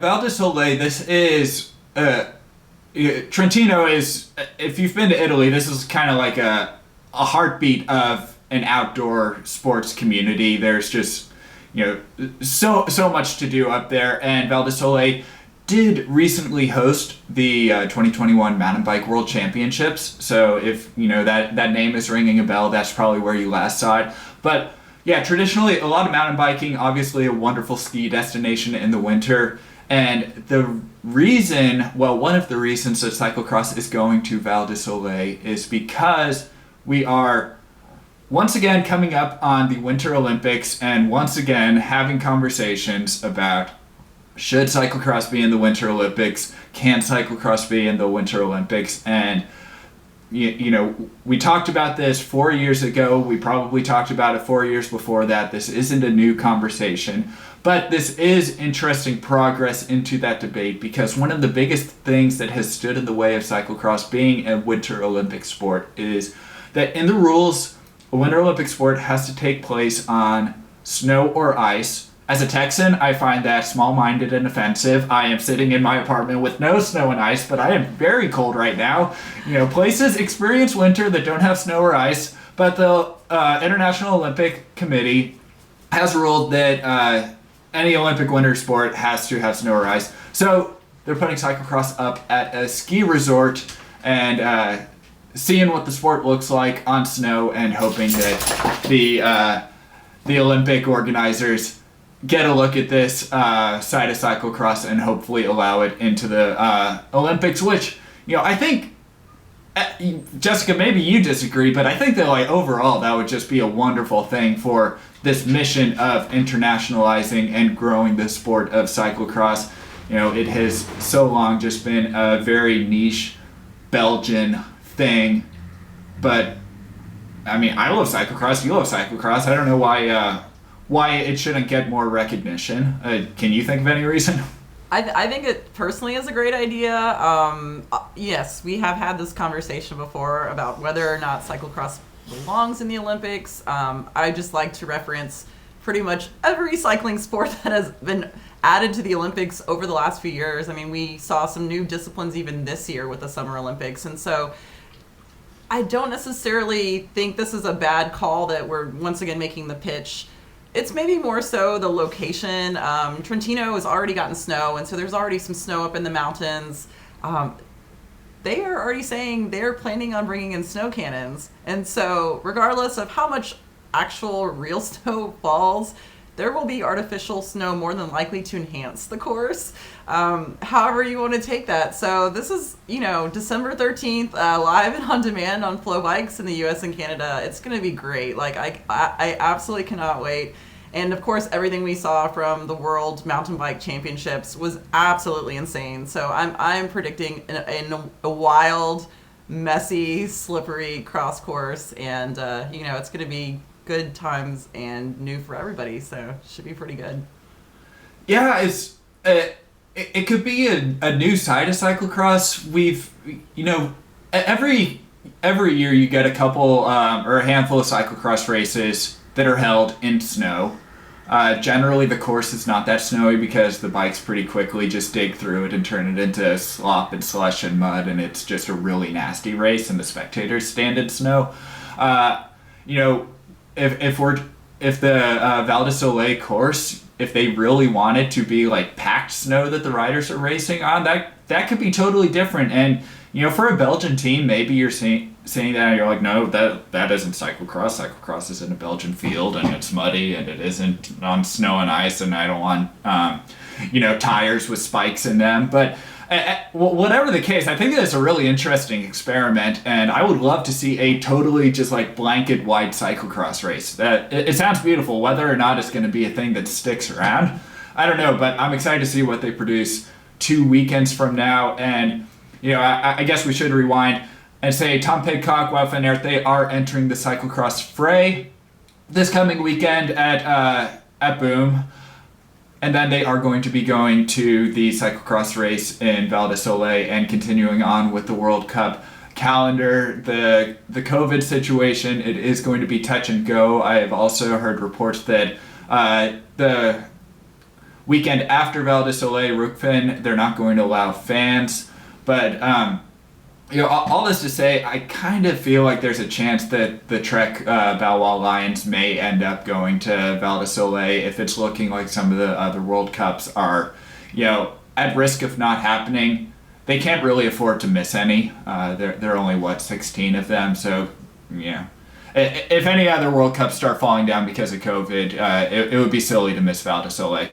Val de Soleil, this is Trentino is. If you've been to Italy, this is kind of like a heartbeat of an outdoor sports community. There's just so much to do up there, and Val di Sole did recently host the 2021 Mountain Bike World Championships. So if that name is ringing a bell, that's probably where you last saw it. But yeah, traditionally a lot of mountain biking, obviously a wonderful ski destination in the winter. And one of the reasons that cyclocross is going to Val di Sole is because we are once again coming up on the Winter Olympics and once again having conversations about should cyclocross be in the Winter Olympics, can cyclocross be in the Winter Olympics, and we talked about this 4 years ago. We probably talked about it 4 years before that. This isn't a new conversation, but this is interesting progress into that debate because one of the biggest things that has stood in the way of cyclocross being a Winter Olympic sport is that in the rules, a Winter Olympic sport has to take place on snow or ice. As a Texan, I find that small-minded and offensive. I am sitting in my apartment with no snow and ice, but I am very cold right now. Places experience winter that don't have snow or ice, but the International Olympic Committee has ruled that any Olympic winter sport has to have snow or ice. So they're putting cyclocross up at a ski resort and seeing what the sport looks like on snow and hoping that the Olympic organizers get a look at this side of cyclocross and hopefully allow it into the Olympics, which, I think, Jessica, maybe you disagree, but I think that overall that would just be a wonderful thing for this mission of internationalizing and growing the sport of cyclocross. It has so long just been a very niche Belgian thing, but I mean, I love cyclocross, you love cyclocross. I don't know why it shouldn't get more recognition. Can you think of any reason? I think it personally is a great idea. Yes, we have had this conversation before about whether or not cyclocross belongs in the Olympics. I just like to reference pretty much every cycling sport that has been added to the Olympics over the last few years. I mean, we saw some new disciplines even this year with the Summer Olympics. And so I don't necessarily think this is a bad call that we're once again making the pitch. It's maybe more so the location. Trentino has already gotten snow, and so there's already some snow up in the mountains. They are already saying they're planning on bringing in snow cannons. And so regardless of how much actual real snow falls, there will be artificial snow more than likely to enhance the course. However you want to take that. So this is, December 13th, live and on demand on FloBikes in the US and Canada. It's going to be great. I absolutely cannot wait. And of course, everything we saw from the World Mountain Bike Championships was absolutely insane. So I'm predicting a wild, messy, slippery cross course. And, it's going to be good times and new for everybody, so it should be pretty good. Yeah, it could be a new side of cyclocross. We've every year you get a couple or a handful of cyclocross races that are held in snow. Generally the course is not that snowy because the bikes pretty quickly just dig through it and turn it into slop and slush and mud, and it's just a really nasty race and the spectators stand in snow. If the Val di Sole course, if they really wanted to be like packed snow that the riders are racing on, that could be totally different. And for a Belgian team, maybe you're saying that and you're like, no, that isn't cyclocross. Cyclocross is in a Belgian field and it's muddy and it isn't on snow and ice, and I don't want tires with spikes in them. But whatever the case, I think that it's a really interesting experiment, and I would love to see a totally just like blanket white cyclocross race. It sounds beautiful. Whether or not it's going to be a thing that sticks around, I don't know, but I'm excited to see what they produce 2 weekends from now. And I guess we should rewind and say Tom Pidcock, Wout van Aert, they are entering the cyclocross fray this coming weekend at Boom. And then they are going to be going to the cyclocross race in Val de Soleil and continuing on with the World Cup calendar. The COVID situation, it is going to be touch and go. I have also heard reports that the weekend after Val de Soleil, Rookfin, they're not going to allow fans. But all this to say, I kind of feel like there's a chance that the Trek Valois Lions may end up going to Val de Soleil if it's looking like some of the other World Cups are, at risk of not happening. They can't really afford to miss any. They're only 16 of them, so yeah. If any other World Cups start falling down because of COVID, it would be silly to miss Val de Soleil.